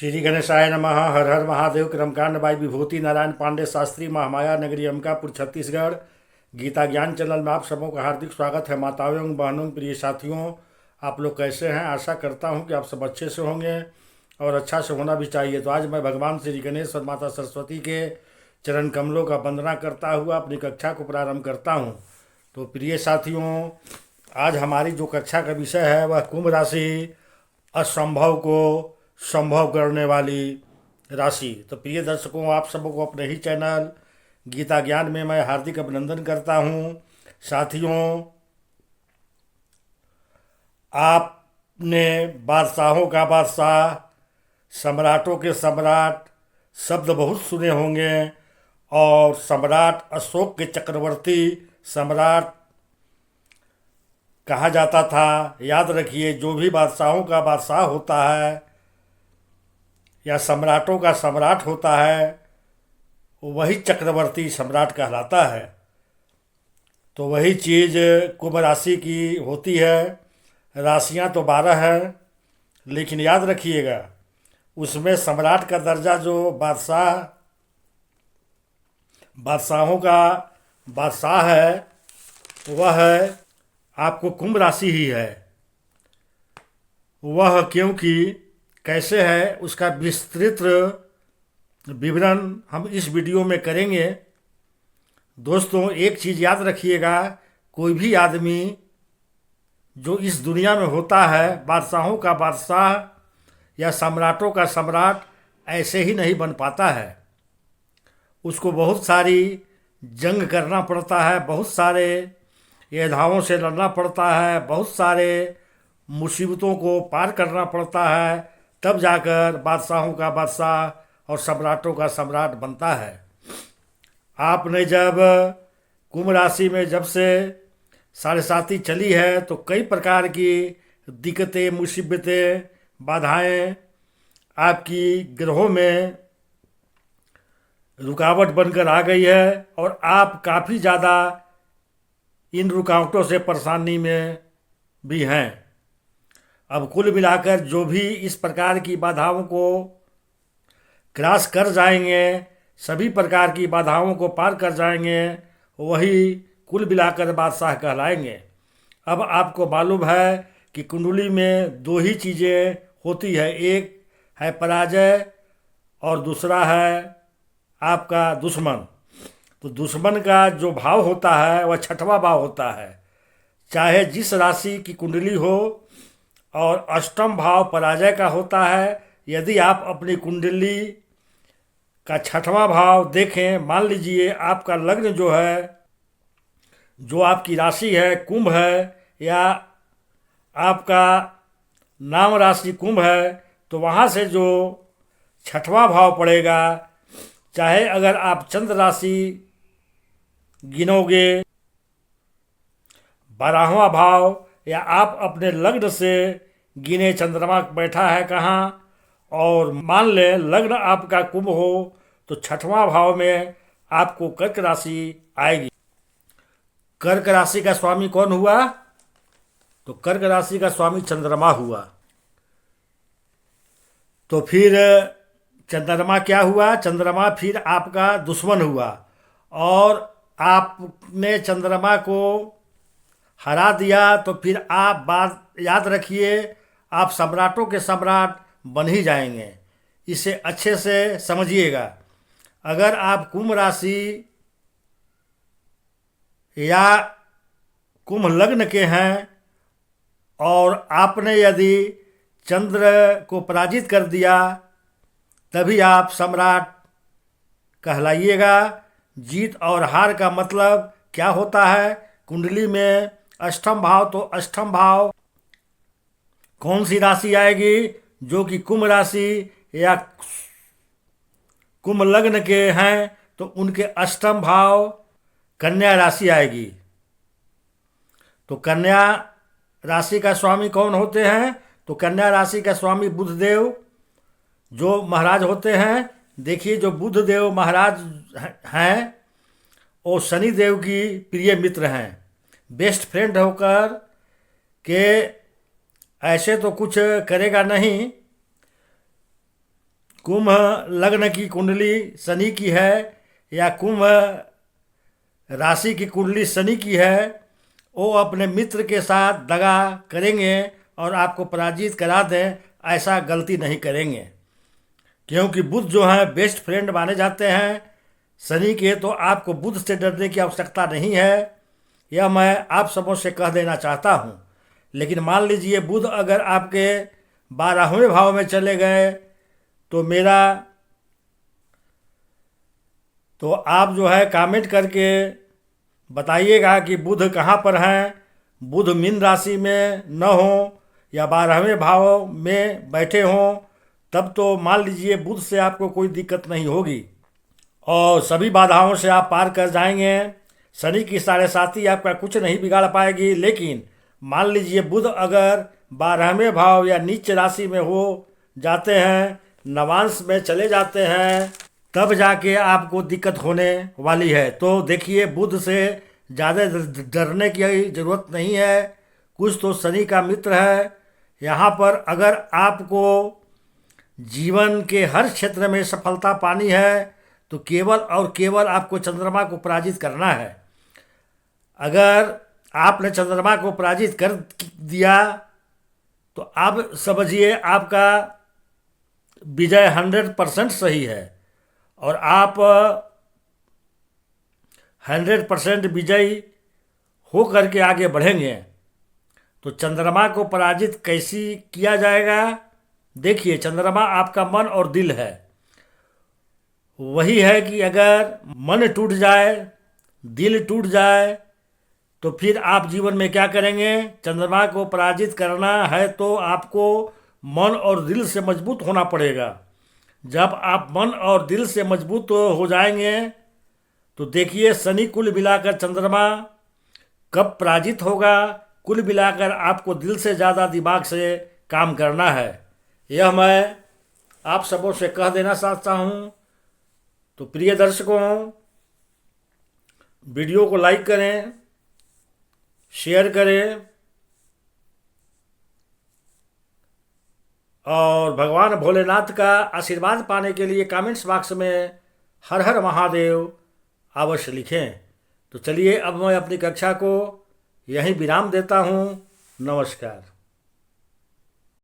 श्री गणेशाय नमः। हर हर महादेव। क्रमकांड बाई विभूति नारायण पांडे शास्त्री, महामाया नगरी, अंबिकापुर, छत्तीसगढ़। गीता ज्ञान चैनल में आप सबों का हार्दिक स्वागत है। माताओं एवं बहनों, प्रिय साथियों, आप लोग कैसे हैं? आशा करता हूं कि आप सब अच्छे से होंगे और अच्छा से होना भी चाहिए। तो आज मैं भगवान श्री गणेश और माता सरस्वती के चरण कमलों का वंदना करता हुआ अपनी कक्षा को प्रारंभ करता हूं। तो प्रिय साथियों, आज हमारी जो कक्षा का विषय है वह कुंभ राशि, असंभव को संभव करने वाली राशि। तो प्रिय दर्शकों, आप सबों को अपने ही चैनल गीता ज्ञान में मैं हार्दिक अभिनंदन करता हूं। साथियों, आपने बादशाहों का बादशाह, सम्राटों के सम्राट शब्द बहुत सुने होंगे और सम्राट अशोक के चक्रवर्ती सम्राट कहा जाता था। याद रखिए, जो भी बादशाहों का बादशाह होता है या सम्राटों का सम्राट होता है वही चक्रवर्ती सम्राट कहलाता है। तो वही चीज़ कुंभ राशि की होती है। राशियां तो 12 हैं, लेकिन याद रखिएगा उसमें सम्राट का दर्जा जो बादशाहों का बादशाह है वह आपको कुंभ राशि ही है। वह क्योंकि कैसे है उसका विस्तृत विवरण हम इस वीडियो में करेंगे। दोस्तों, एक चीज़ याद रखिएगा, कोई भी आदमी जो इस दुनिया में होता है बादशाहों का बादशाह या सम्राटों का सम्राट ऐसे ही नहीं बन पाता है। उसको बहुत सारी जंग करना पड़ता है, बहुत सारे योद्धाओं से लड़ना पड़ता है, बहुत सारे मुसीबतों को पार करना पड़ता है, तब जाकर बादशाहों का बादशाह और सम्राटों का सम्राट बनता है। आपने जब कुंभ राशि में जब से साढ़े साती चली है तो कई प्रकार की दिक्कतें, मुसीबतें, बाधाएं आपकी ग्रहों में रुकावट बनकर आ गई है और आप काफ़ी ज़्यादा इन रुकावटों से परेशानी में भी हैं। अब कुल मिलाकर जो भी इस प्रकार की बाधाओं को क्रॉस कर जाएंगे, सभी प्रकार की बाधाओं को पार कर जाएंगे, वही कुल मिलाकर बादशाह कहलाएंगे। अब आपको मालूम है कि कुंडली में दो ही चीज़ें होती है, एक है पराजय और दूसरा है आपका दुश्मन। तो दुश्मन का जो भाव होता है वह छठवां भाव होता है। चाहे जिस राशि की कुंडली हो, और अष्टम भाव पराजय का होता है। यदि आप अपनी कुंडली का छठवां भाव देखें, मान लीजिए आपका लग्न जो है, जो आपकी राशि है कुंभ है, या आपका नाम राशि कुंभ है, तो वहाँ से जो छठवां भाव पड़ेगा, चाहे अगर आप चंद्र राशि गिनोगे 12वां भाव, या आप अपने लग्न से गिने चंद्रमा बैठा है कहाँ, और मान लें लग्न आपका कुंभ हो तो छठवां भाव में आपको कर्क राशि आएगी। कर्क राशि का स्वामी कौन हुआ? तो कर्क राशि का स्वामी चंद्रमा हुआ। तो फिर चंद्रमा क्या हुआ? चंद्रमा फिर आपका दुश्मन हुआ और आपने चंद्रमा को हरा दिया। तो फिर आप बात याद रखिए, आप सम्राटों के सम्राट बन ही जाएंगे। इसे अच्छे से समझिएगा। अगर आप कुंभ राशि या कुंभ लग्न के हैं और आपने यदि चंद्र को पराजित कर दिया, तभी आप सम्राट कहलाइएगा। जीत और हार का मतलब क्या होता है? कुंडली में अष्टम भाव, तो अष्टम भाव कौन सी राशि आएगी? जो कि कुंभ राशि या कुंभ लग्न के हैं, तो उनके अष्टम भाव कन्या राशि आएगी। तो कन्या राशि का स्वामी कौन होते हैं? तो कन्या राशि का स्वामी बुधदेव जो महाराज होते हैं। देखिए, जो बुधदेव महाराज हैं वो शनिदेव की प्रिय मित्र हैं, बेस्ट फ्रेंड होकर के ऐसे तो कुछ करेगा नहीं, कुंभ लग्न की कुंडली शनि की है या कुंभ राशि की कुंडली शनि की है, वो अपने मित्र के साथ दगा करेंगे और आपको पराजित करा दें, ऐसा गलती नहीं करेंगे। क्योंकि बुध जो है बेस्ट फ्रेंड माने जाते हैं शनि के, तो आपको बुध से डरने की आवश्यकता नहीं है, यह मैं आप सबों से कह देना चाहता हूँ। लेकिन मान लीजिए बुध अगर आपके 12वें भाव में चले गए तो आप जो है कमेंट करके बताइएगा कि बुध कहाँ पर हैं। बुध मीन राशि में न हो या 12वें भाव में बैठे हों, तब तो मान लीजिए बुध से आपको कोई दिक्कत नहीं होगी और सभी बाधाओं से आप पार कर जाएंगे। शनि की 7.5 आपका कुछ नहीं बिगाड़ पाएगी। लेकिन मान लीजिए बुध अगर 12वें भाव या नीच राशि में हो जाते हैं, नवांश में चले जाते हैं, तब जाके आपको दिक्कत होने वाली है। तो देखिए बुध से ज़्यादा डरने की ज़रूरत नहीं है, कुछ तो शनि का मित्र है। यहाँ पर अगर आपको जीवन के हर क्षेत्र में सफलता पानी है तो केवल और केवल आपको चंद्रमा को पराजित करना है। अगर आपने चंद्रमा को पराजित कर दिया तो आप समझिए आपका विजय 100% सही है और आप 100% विजयी हो करके आगे बढ़ेंगे। तो चंद्रमा को पराजित कैसे किया जाएगा? देखिए, चंद्रमा आपका मन और दिल है। वही है कि अगर मन टूट जाए, दिल टूट जाए, तो फिर आप जीवन में क्या करेंगे? चंद्रमा को पराजित करना है तो आपको मन और दिल से मजबूत होना पड़ेगा। जब आप मन और दिल से मजबूत हो जाएंगे तो देखिए शनि कुल मिलाकर चंद्रमा कब पराजित होगा। कुल मिलाकर आपको दिल से ज़्यादा दिमाग से काम करना है, यह मैं आप सबों से कह देना चाहता हूँ। तो प्रिय दर्शकों, वीडियो को लाइक करें, शेयर करें और भगवान भोलेनाथ का आशीर्वाद पाने के लिए कमेंट्स बॉक्स में हर हर महादेव अवश्य लिखें। तो चलिए अब मैं अपनी कक्षा को यहीं विराम देता हूँ। नमस्कार।